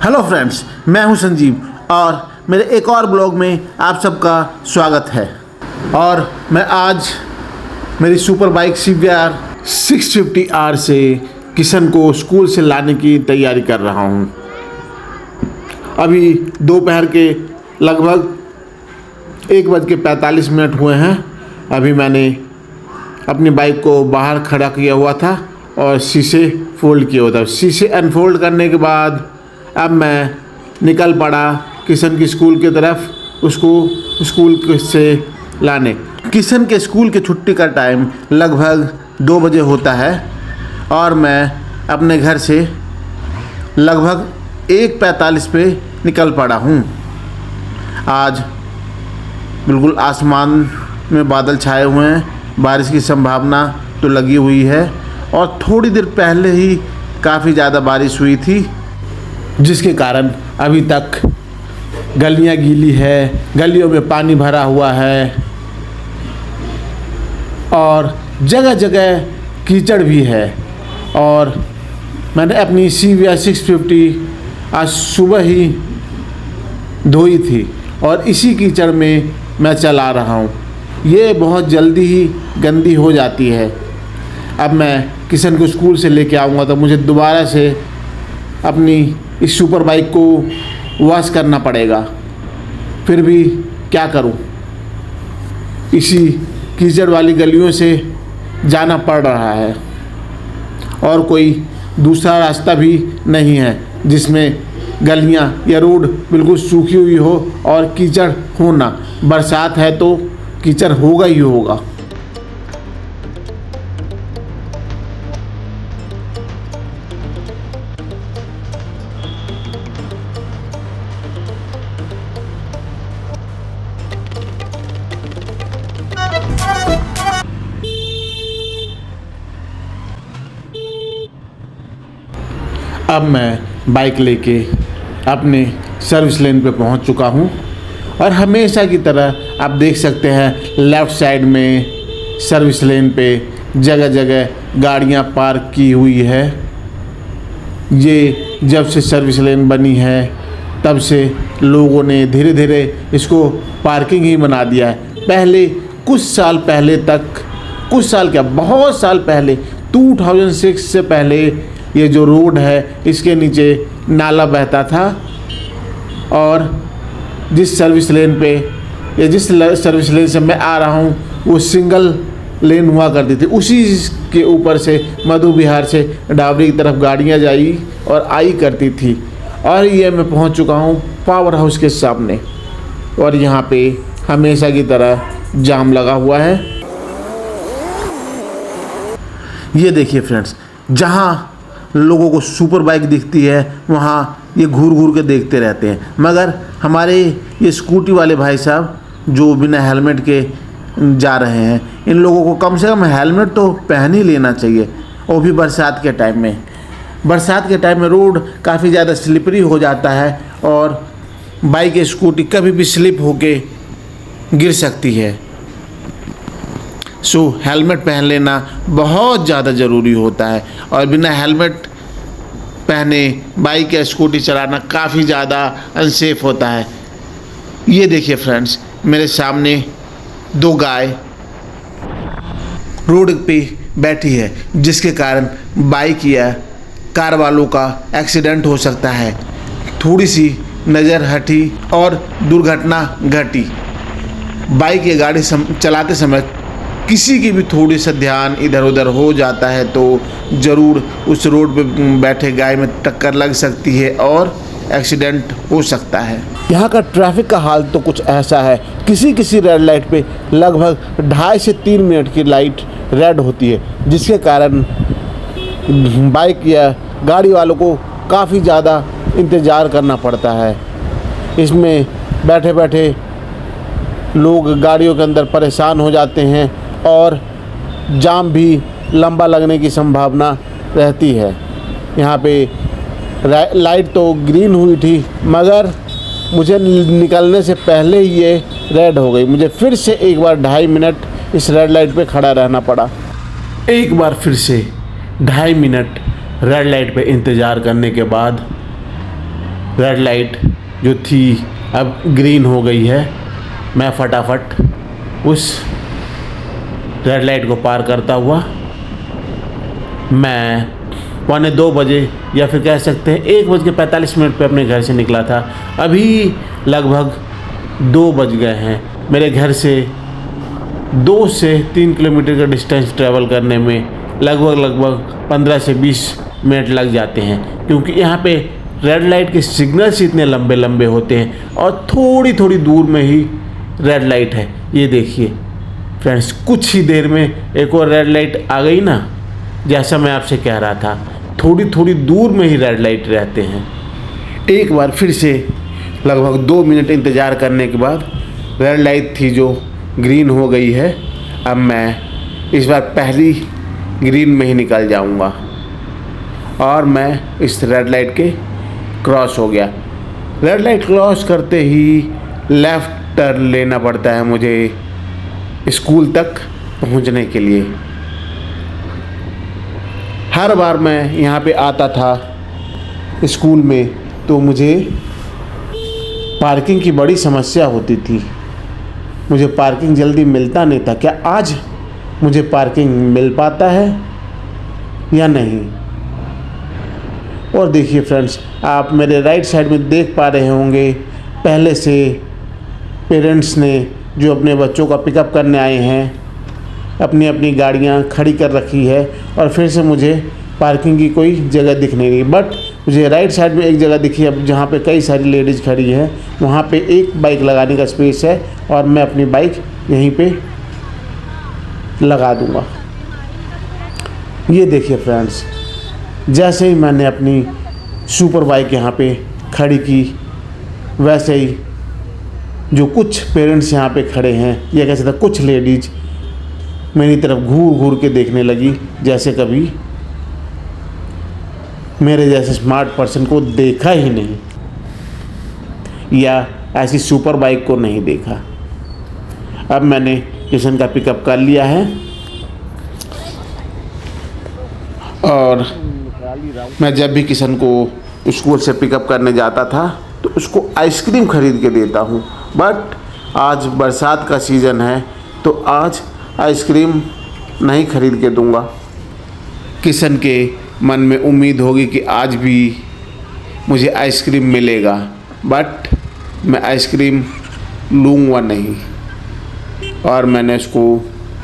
Hello friends, मैं हूं संजीव और मेरे एक और ब्लॉग में आप सबका स्वागत है। और मैं आज मेरी सुपर बाइक CBR 650R से किशन को स्कूल से लाने की तैयारी कर रहा हूं। अभी दोपहर के लगभग 1:45 हुए हैं। अभी मैंने अपनी बाइक को बाहर खड़ा किया हुआ था और शीशे फोल्ड किया हुआ था। शीशे अनफोल्ड करने के बाद अब मैं निकल पड़ा किशन की स्कूल की तरफ, उसको स्कूल से लाने। किशन के स्कूल के छुट्टी का टाइम लगभग 2 बजे होता है और मैं अपने घर से लगभग 1:45 पे निकल पड़ा हूँ। आज बिल्कुल आसमान में बादल छाए हुए हैं, बारिश की संभावना तो लगी हुई है और थोड़ी देर पहले ही काफ़ी ज़्यादा बारिश हुई थी, जिसके कारण अभी तक गलियां गीली है, गलियों में पानी भरा हुआ है और जगह जगह कीचड़ भी है। और मैंने अपनी CBR 650 आज सुबह ही धोई थी और इसी कीचड़ में मैं चला रहा हूँ। ये बहुत जल्दी ही गंदी हो जाती है। अब मैं किशन को स्कूल से लेके आऊँगा तो मुझे दोबारा से अपनी इस सुपर बाइक को वॉश करना पड़ेगा। फिर भी क्या करूं, इसी कीचड़ वाली गलियों से जाना पड़ रहा है और कोई दूसरा रास्ता भी नहीं है जिसमें गलियां या रोड बिल्कुल सूखी हुई हो और कीचड़ हो ना। बरसात है तो कीचड़ होगा ही होगा। अब मैं बाइक लेके अपने सर्विस लेन पे पहुंच चुका हूं और हमेशा की तरह आप देख सकते हैं लेफ़्ट साइड में सर्विस लेन पे जगह जगह गाड़ियां पार्क की हुई है। ये जब से सर्विस लेन बनी है तब से लोगों ने धीरे धीरे इसको पार्किंग ही बना दिया है। पहले कुछ साल पहले तक, कुछ साल क्या बहुत साल पहले 2006 से पहले ये जो रोड है इसके नीचे नाला बहता था और जिस सर्विस लेन पे या जिस सर्विस लेन से मैं आ रहा हूँ वो सिंगल लेन हुआ करती थी। उसी के ऊपर से मधु विहार से डावरी की तरफ गाड़ियाँ जाई और आई करती थी। और ये मैं पहुँच चुका हूँ पावर हाउस के सामने और यहाँ पे हमेशा की तरह जाम लगा हुआ है। ये देखिए फ्रेंड्स, जहाँ लोगों को सुपर बाइक दिखती है वहाँ ये घूर घूर के देखते रहते हैं, मगर हमारे ये स्कूटी वाले भाई साहब जो बिना हेलमेट के जा रहे हैं, इन लोगों को कम से कम हेलमेट तो पहन ही लेना चाहिए। वो भी बरसात के टाइम में। बरसात के टाइम में रोड काफ़ी ज़्यादा स्लिपरी हो जाता है और बाइक या स्कूटी कभी भी स्लिप होके गिर सकती है। सो हेलमेट पहन लेना बहुत ज़्यादा ज़रूरी होता है और बिना हेलमेट पहने बाइक या स्कूटी चलाना काफ़ी ज़्यादा अनसेफ होता है। ये देखिए फ्रेंड्स, मेरे सामने 2 गाय रोड पे बैठी है, जिसके कारण बाइक या कार वालों का एक्सीडेंट हो सकता है। थोड़ी सी नज़र हटी और दुर्घटना घटी। बाइक या गाड़ी चलाते समय किसी की भी थोड़ी सा ध्यान इधर उधर हो जाता है तो ज़रूर उस रोड पे बैठे गाय में टक्कर लग सकती है और एक्सीडेंट हो सकता है। यहाँ का ट्रैफिक का हाल तो कुछ ऐसा है, किसी किसी रेड लाइट पे लगभग 2.5 से 3 मिनट की लाइट रेड होती है, जिसके कारण बाइक या गाड़ी वालों को काफ़ी ज़्यादा इंतज़ार करना पड़ता है। इसमें बैठे बैठे लोग गाड़ियों के अंदर परेशान हो जाते हैं और जाम भी लंबा लगने की संभावना रहती है। यहाँ पे लाइट तो ग्रीन हुई थी मगर मुझे निकलने से पहले ही ये रेड हो गई। मुझे फिर से एक बार 2.5 मिनट इस रेड लाइट पे खड़ा रहना पड़ा। एक बार फिर से 2.5 मिनट रेड लाइट पे इंतज़ार करने के बाद रेड लाइट जो थी अब ग्रीन हो गई है। मैं फटाफट उस रेड लाइट को पार करता हुआ मैं 1:45 बजे या फिर कह सकते हैं 1:45 पे अपने घर से निकला था। अभी लगभग 2 बज गए हैं। मेरे घर से 2 से 3 किलोमीटर का डिस्टेंस ट्रैवल करने में लगभग 15 से 20 मिनट लग जाते हैं, क्योंकि यहाँ पे रेड लाइट के सिग्नल्स इतने लंबे लंबे होते हैं और थोड़ी थोड़ी दूर में ही रेड लाइट है। ये देखिए फ्रेंड्स, कुछ ही देर में एक और रेड लाइट आ गई ना। जैसा मैं आपसे कह रहा था, थोड़ी थोड़ी दूर में ही रेड लाइट रहते हैं। एक बार फिर से लगभग 2 मिनट इंतज़ार करने के बाद रेड लाइट थी जो ग्रीन हो गई है। अब मैं इस बार पहली ग्रीन में ही निकल जाऊंगा और मैं इस रेड लाइट के क्रॉस हो गया। रेड लाइट क्रॉस करते ही लेफ़्ट टर्न लेना पड़ता है मुझे स्कूल तक पहुंचने के लिए। हर बार मैं यहाँ पे आता था स्कूल में तो मुझे पार्किंग की बड़ी समस्या होती थी। मुझे पार्किंग जल्दी मिलता नहीं था। क्या आज मुझे पार्किंग मिल पाता है या नहीं? और देखिए फ्रेंड्स, आप मेरे राइट साइड में देख पा रहे होंगे, पहले से पेरेंट्स ने जो अपने बच्चों का पिकअप करने आए हैं अपनी अपनी गाड़ियां खड़ी कर रखी है और फिर से मुझे पार्किंग की कोई जगह दिख नहीं रही। बट मुझे राइट साइड में एक जगह दिखी है जहाँ पे कई सारी लेडीज़ खड़ी हैं। वहाँ पे एक बाइक लगाने का स्पेस है और मैं अपनी बाइक यहीं पे लगा दूँगा। ये देखिए फ्रेंड्स, जैसे ही मैंने अपनी सुपर बाइक यहाँ पे खड़ी की, वैसे ही जो कुछ पेरेंट्स यहाँ पे खड़े हैं या कह सकते कुछ लेडीज़ मेरी तरफ घूर घूर के देखने लगी, जैसे कभी मेरे जैसे स्मार्ट पर्सन को देखा ही नहीं या ऐसी सुपर बाइक को नहीं देखा। अब मैंने किशन का पिकअप कर लिया है और मैं जब भी किशन को स्कूल से पिकअप करने जाता था तो उसको आइसक्रीम खरीद के देता हूँ। बट आज बरसात का सीज़न है तो आज आइसक्रीम नहीं खरीद के दूंगा। किशन के मन में उम्मीद होगी कि आज भी मुझे आइसक्रीम मिलेगा, बट मैं आइसक्रीम लूँगा नहीं। और मैंने उसको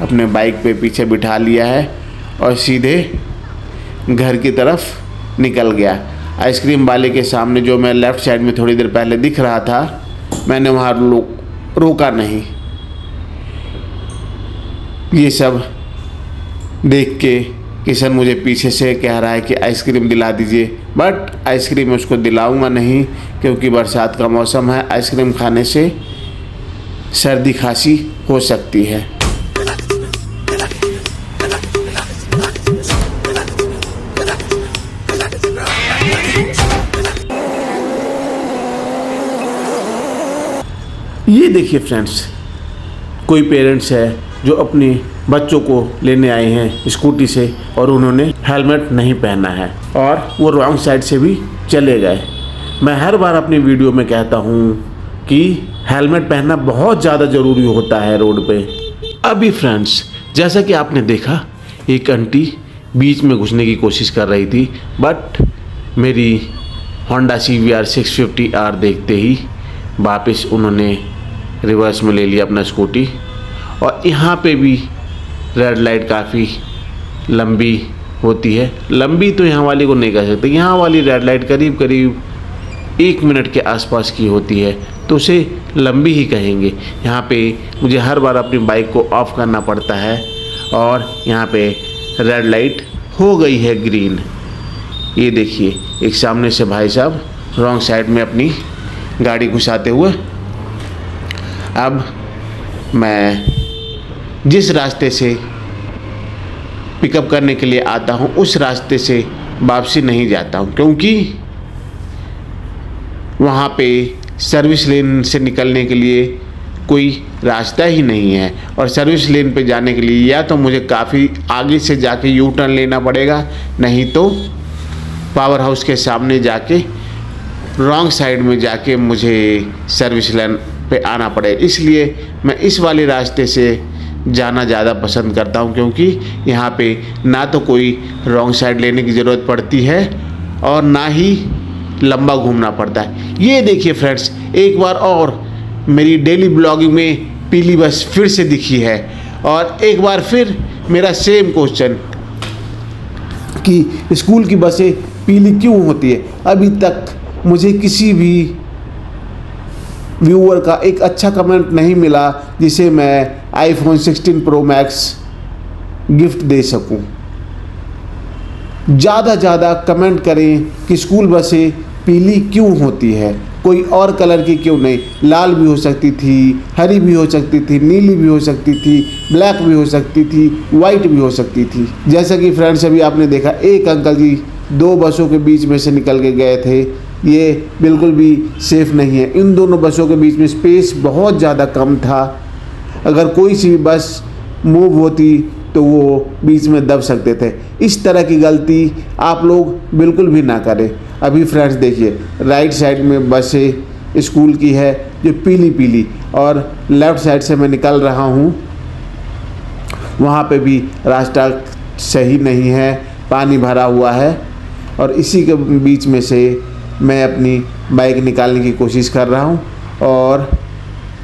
अपने बाइक पे पीछे बिठा लिया है और सीधे घर की तरफ निकल गया। आइसक्रीम वाले के सामने जो मैं लेफ़्ट साइड में थोड़ी देर पहले दिख रहा था, मैंने वहाँ रोका नहीं। ये सब देख के किशन मुझे पीछे से कह रहा है कि आइसक्रीम दिला दीजिए, बट आइसक्रीम उसको दिलाऊंगा नहीं, क्योंकि बरसात का मौसम है। आइसक्रीम खाने से सर्दी खांसी हो सकती है। ये देखिए फ्रेंड्स, कोई पेरेंट्स है जो अपने बच्चों को लेने आए हैं स्कूटी से और उन्होंने हेलमेट नहीं पहना है और वो रॉन्ग साइड से भी चले गए। मैं हर बार अपनी वीडियो में कहता हूँ कि हेलमेट पहनना बहुत ज़्यादा ज़रूरी होता है रोड पे। अभी फ्रेंड्स, जैसा कि आपने देखा, एक आंटी बीच में घुसने की कोशिश कर रही थी, बट मेरी होंडा CBR 650R देखते ही वापस उन्होंने रिवर्स में ले लिया अपना स्कूटी। और यहाँ पे भी रेड लाइट काफ़ी लंबी होती है। लंबी तो यहाँ वाली को नहीं कह सकते, यहाँ वाली रेड लाइट करीब करीब 1 मिनट के आसपास की होती है, तो उसे लंबी ही कहेंगे। यहाँ पे मुझे हर बार अपनी बाइक को ऑफ़ करना पड़ता है और यहाँ पे रेड लाइट हो गई है ग्रीन। ये देखिए, एक सामने से भाई साहब रॉन्ग साइड में अपनी गाड़ी घुसाते हुए। अब मैं जिस रास्ते से पिकअप करने के लिए आता हूँ उस रास्ते से वापसी नहीं जाता हूँ, क्योंकि वहाँ पे सर्विस लेन से निकलने के लिए कोई रास्ता ही नहीं है। और सर्विस लेन पे जाने के लिए या तो मुझे काफ़ी आगे से जाके यू टर्न लेना पड़ेगा, नहीं तो पावर हाउस के सामने जाके रॉन्ग साइड में जाके मुझे सर्विस लाइन पे आना पड़े, इसलिए मैं इस वाले रास्ते से जाना ज़्यादा पसंद करता हूँ, क्योंकि यहाँ पे ना तो कोई रॉन्ग साइड लेने की ज़रूरत पड़ती है और ना ही लंबा घूमना पड़ता है। ये देखिए फ्रेंड्स, एक बार और मेरी डेली ब्लॉगिंग में पीली बस फिर से दिखी है, और एक बार फिर मेरा सेम क्वेश्चन कि स्कूल की बसें पीली क्यों होती है। अभी तक मुझे किसी भी व्यूअर का एक अच्छा कमेंट नहीं मिला जिसे मैं iPhone 16 Pro Max गिफ्ट दे सकूं। ज़्यादा कमेंट करें कि स्कूल बसें पीली क्यों होती है, कोई और कलर की क्यों नहीं। लाल भी हो सकती थी, हरी भी हो सकती थी, नीली भी हो सकती थी, ब्लैक भी हो सकती थी, वाइट भी हो सकती थी। जैसा कि फ्रेंड्स अभी आपने देखा, एक अंकल जी 2 बसों के बीच में से निकल के गए थे। ये बिल्कुल भी सेफ़ नहीं है। इन दोनों बसों के बीच में स्पेस बहुत ज़्यादा कम था। अगर कोई सी भी बस मूव होती तो वो बीच में दब सकते थे। इस तरह की गलती आप लोग बिल्कुल भी ना करें। अभी फ्रेंड्स देखिए, राइट साइड में बसें स्कूल की है जो पीली, और लेफ़्ट साइड से मैं निकल रहा हूँ, वहाँ पे भी रास्ता सही नहीं है, पानी भरा हुआ है, और इसी के बीच में से मैं अपनी बाइक निकालने की कोशिश कर रहा हूँ और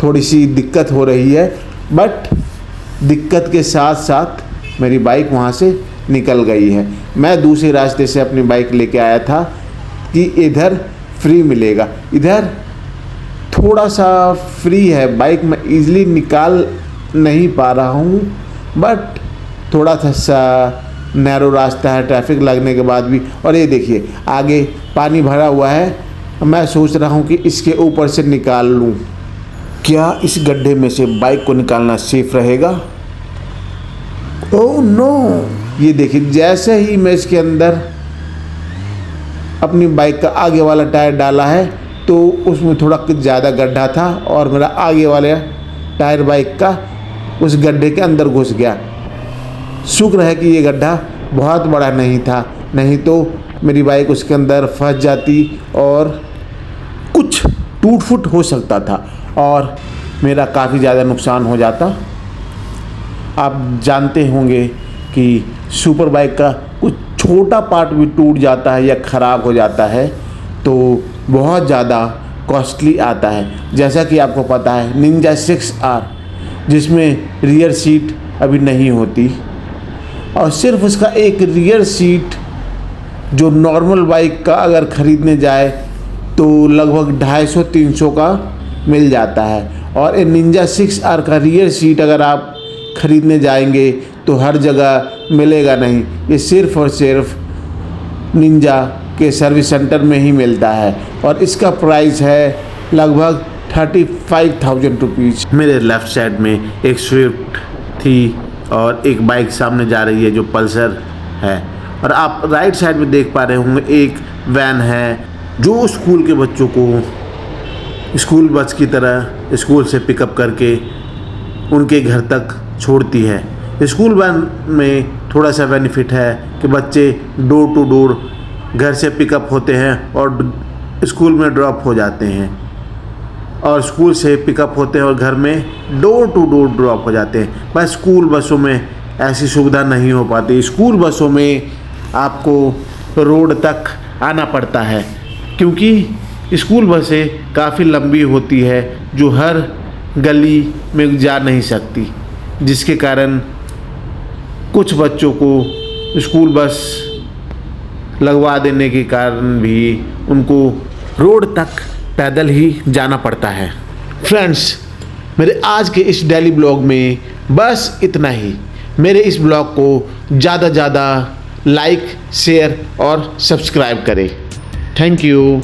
थोड़ी सी दिक्कत हो रही है, बट दिक्कत के साथ साथ मेरी बाइक वहाँ से निकल गई है। मैं दूसरे रास्ते से अपनी बाइक लेके आया था कि इधर फ्री मिलेगा, इधर थोड़ा सा फ्री है, बाइक मैं ईज़िली निकाल नहीं पा रहा हूँ, बट थोड़ा सा नैरो रास्ता है ट्रैफिक लगने के बाद भी। और ये देखिए आगे पानी भरा हुआ है, मैं सोच रहा हूँ कि इसके ऊपर से निकाल लूँ। क्या इस गड्ढे में से बाइक को निकालना सेफ रहेगा? Oh no! ये देखिए, जैसे ही मैं इसके अंदर अपनी बाइक का आगे वाला टायर डाला है तो उसमें थोड़ा ज़्यादा गड्ढा था और मेरा आगे वाला टायर बाइक का उस गड्ढे के अंदर घुस गया। शुक्र है कि ये गड्ढा बहुत बड़ा नहीं था, नहीं तो मेरी बाइक उसके अंदर फंस जाती और कुछ टूट फूट हो सकता था और मेरा काफ़ी ज़्यादा नुकसान हो जाता। आप जानते होंगे कि सुपर बाइक का कुछ छोटा पार्ट भी टूट जाता है या ख़राब हो जाता है तो बहुत ज़्यादा कॉस्टली आता है। जैसा कि आपको पता है निंजा 6R जिसमें रियर सीट अभी नहीं होती, और सिर्फ उसका एक रियर सीट जो नॉर्मल बाइक का अगर ख़रीदने जाए तो लगभग 250-300 का मिल जाता है, और ये निंजा 6R का रियर सीट अगर आप ख़रीदने जाएंगे तो हर जगह मिलेगा नहीं। ये सिर्फ और सिर्फ निंजा के सर्विस सेंटर में ही मिलता है और इसका प्राइस है लगभग 35,000 रुपीज़। मेरे लेफ़्ट साइड में एक स्विफ्ट थी और एक बाइक सामने जा रही है जो पल्सर है, और आप राइट साइड में देख पा रहे होंगे एक वैन है जो स्कूल के बच्चों को स्कूल बस की तरह स्कूल से पिकअप करके उनके घर तक छोड़ती है। स्कूल वैन में थोड़ा सा बेनिफिट है कि बच्चे डोर टू डोर घर से पिकअप होते हैं और स्कूल में ड्रॉप हो जाते हैं, और स्कूल से पिकअप होते हैं और घर में डोर टू डोर ड्रॉप हो जाते हैं। बस स्कूल बसों में ऐसी सुविधा नहीं हो पाती। स्कूल बसों में आपको रोड तक आना पड़ता है क्योंकि स्कूल बसें काफ़ी लंबी होती है जो हर गली में जा नहीं सकती, जिसके कारण कुछ बच्चों को स्कूल बस लगवा देने के कारण भी उनको रोड तक पैदल ही जाना पड़ता है। फ्रेंड्स, मेरे आज के इस डेली ब्लॉग में बस इतना ही। मेरे इस ब्लॉग को ज़्यादा लाइक, शेयर और सब्सक्राइब करें। Thank you.